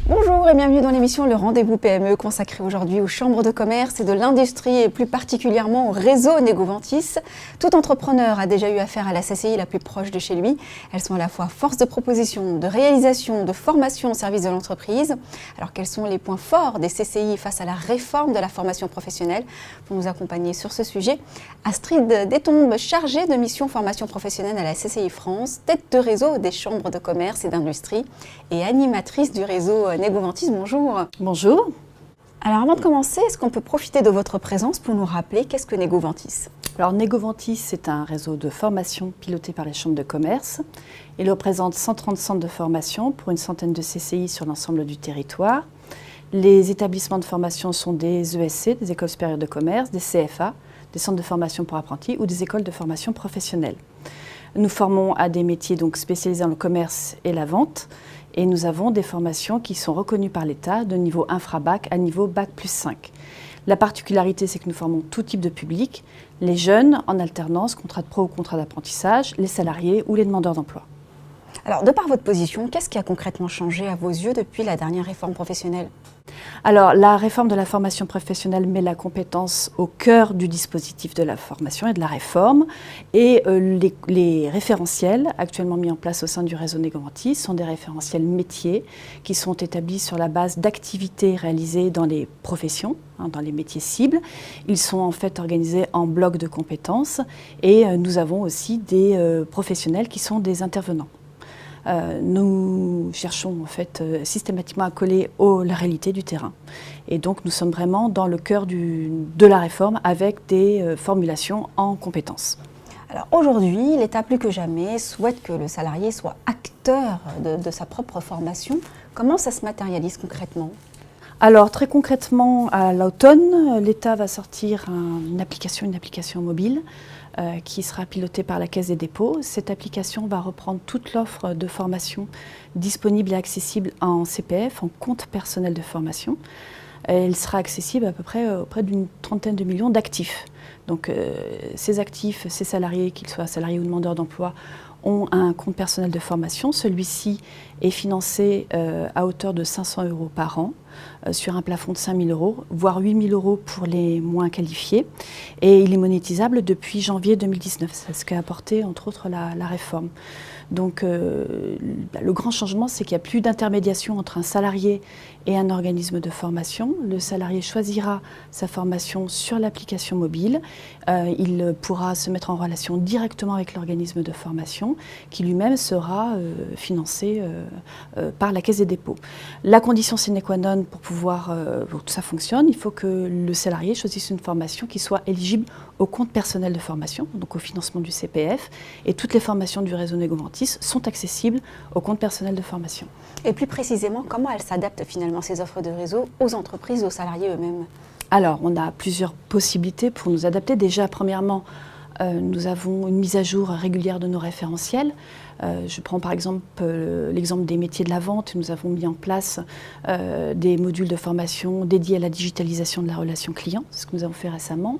Bonjour et bienvenue dans l'émission Le Rendez-vous PME consacrée aujourd'hui aux chambres de commerce et de l'industrie et plus particulièrement au réseau Negovantis. Tout entrepreneur a déjà eu affaire à la CCI la plus proche de chez lui. Elles sont à la fois force de proposition, de réalisation, de formation au service de l'entreprise. Alors quels sont les points forts des CCI face à la réforme de la formation professionnelle? Pour nous accompagner sur ce sujet, Astrid Détombe, chargée de mission formation professionnelle à la CCI France, tête de réseau des chambres de commerce et d'industrie et animatrice du réseau Negovantis, bonjour. Bonjour. Alors avant de commencer, est-ce qu'on peut profiter de votre présence pour nous rappeler qu'est-ce que Negovantis? Alors Negovantis, c'est un réseau de formation piloté par les chambres de commerce. Il représente 130 centres de formation pour une centaine de CCI sur l'ensemble du territoire. Les établissements de formation sont des ESC, des écoles supérieures de commerce, des CFA, des centres de formation pour apprentis ou des écoles de formation professionnelle. Nous formons à des métiers donc spécialisés dans le commerce et la vente. Et nous avons des formations qui sont reconnues par l'État de niveau infra-bac à niveau bac plus 5. La particularité, c'est que nous formons tout type de public, les jeunes en alternance, contrat de pro ou contrat d'apprentissage, les salariés ou les demandeurs d'emploi. Alors, de par votre position, qu'est-ce qui a concrètement changé à vos yeux depuis la dernière réforme professionnelle? Alors, la réforme de la formation professionnelle met la compétence au cœur du dispositif de la formation et de la réforme. Et les référentiels actuellement mis en place au sein du réseau Negovantis sont des référentiels métiers qui sont établis sur la base d'activités réalisées dans les professions, dans les métiers cibles. Ils sont en fait organisés en blocs de compétences et nous avons aussi des professionnels qui sont des intervenants. Nous cherchons en fait systématiquement à coller la réalité du terrain. Et donc nous sommes vraiment dans le cœur de la réforme avec des formulations en compétences. Alors aujourd'hui, l'État plus que jamais souhaite que le salarié soit acteur de sa propre formation. Comment ça se matérialise concrètement ? Alors très concrètement, à l'automne, l'État va sortir une application mobile qui sera pilotée par la Caisse des dépôts. Cette application va reprendre toute l'offre de formation disponible et accessible en CPF, en compte personnel de formation. Elle sera accessible à peu près auprès d'une trentaine de millions d'actifs. Donc ces actifs, ces salariés, qu'ils soient salariés ou demandeurs d'emploi, ont un compte personnel de formation. Celui-ci est financé à hauteur de 500 € par an, sur un plafond de 5 000 €, voire 8 000 € pour les moins qualifiés. Et il est monétisable depuis janvier 2019. C'est ce qu'a apporté, entre autres, la réforme. Donc le grand changement, c'est qu'il n'y a plus d'intermédiation entre un salarié et un organisme de formation. Le salarié choisira sa formation sur l'application mobile. Il pourra se mettre en relation directement avec l'organisme de formation qui lui-même sera financé par la Caisse des dépôts. La condition sine qua non pour que tout ça fonctionne, il faut que le salarié choisisse une formation qui soit éligible au compte personnel de formation, donc au financement du CPF, et toutes les formations du réseau Negovantis sont accessibles au compte personnel de formation. Et plus précisément, comment elles s'adaptent finalement ces offres de réseau aux entreprises, aux salariés eux-mêmes? Alors, on a plusieurs possibilités pour nous adapter. Déjà, premièrement, nous avons une mise à jour régulière de nos référentiels. Je prends par exemple l'exemple des métiers de la vente. Nous avons mis en place des modules de formation dédiés à la digitalisation de la relation client, c'est ce que nous avons fait récemment.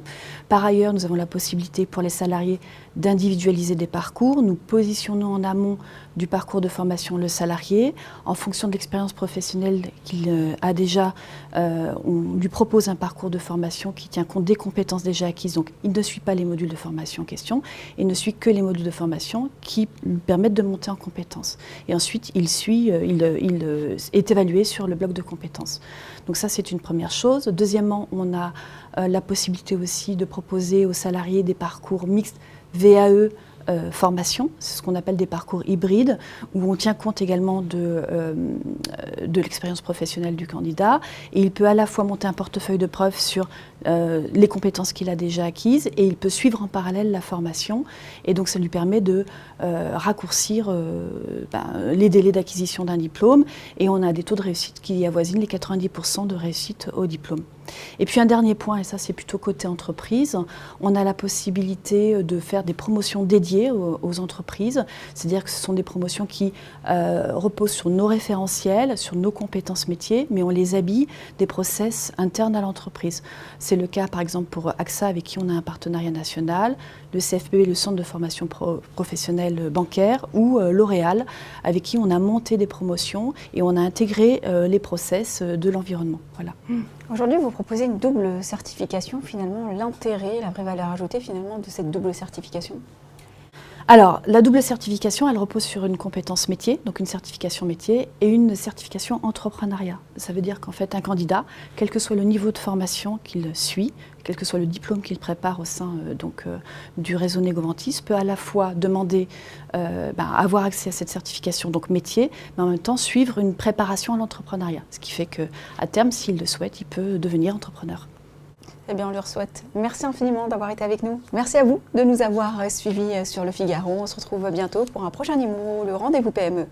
Par ailleurs, nous avons la possibilité pour les salariés d'individualiser des parcours. Nous positionnons en amont du parcours de formation le salarié. En fonction de l'expérience professionnelle qu'il a déjà, on lui propose un parcours de formation qui tient compte des compétences déjà acquises. Donc, il ne suit pas les modules de formation en question, il ne suit que les modules de formation qui lui permettent de monter en compétences. Et ensuite, il est évalué sur le bloc de compétences. Donc ça, c'est une première chose. Deuxièmement, on a la possibilité aussi de proposer aux salariés des parcours mixtes VAE formation, c'est ce qu'on appelle des parcours hybrides, où on tient compte également de l'expérience professionnelle du candidat, et il peut à la fois monter un portefeuille de preuves sur les compétences qu'il a déjà acquises, et il peut suivre en parallèle la formation, et donc ça lui permet de raccourcir les délais d'acquisition d'un diplôme, et on a des taux de réussite qui avoisinent les 90% de réussite au diplôme. Et puis un dernier point, et ça c'est plutôt côté entreprise, on a la possibilité de faire des promotions dédiées aux entreprises, c'est-à-dire que ce sont des promotions qui reposent sur nos référentiels, sur nos compétences métiers, mais on les habille des process internes à l'entreprise. C'est le cas par exemple pour AXA avec qui on a un partenariat national, le CFPB, le Centre de formation professionnelle bancaire, ou L'Oréal avec qui on a monté des promotions et on a intégré les process de l'environnement. Voilà. Aujourd'hui, vous proposez une double certification. Finalement, l'intérêt, la vraie valeur ajoutée finalement de cette double certification? Alors, la double certification, elle repose sur une compétence métier, donc une certification métier, et une certification entrepreneuriat. Ça veut dire qu'en fait, un candidat, quel que soit le niveau de formation qu'il suit, quel que soit le diplôme qu'il prépare au sein du réseau Négoventis, peut à la fois demander avoir accès à cette certification donc métier, mais en même temps suivre une préparation à l'entrepreneuriat. Ce qui fait qu'à terme, s'il le souhaite, il peut devenir entrepreneur. Eh bien, on leur souhaite. Merci infiniment d'avoir été avec nous. Merci à vous de nous avoir suivis sur Le Figaro. On se retrouve bientôt pour un prochain numéro, le Rendez-vous PME.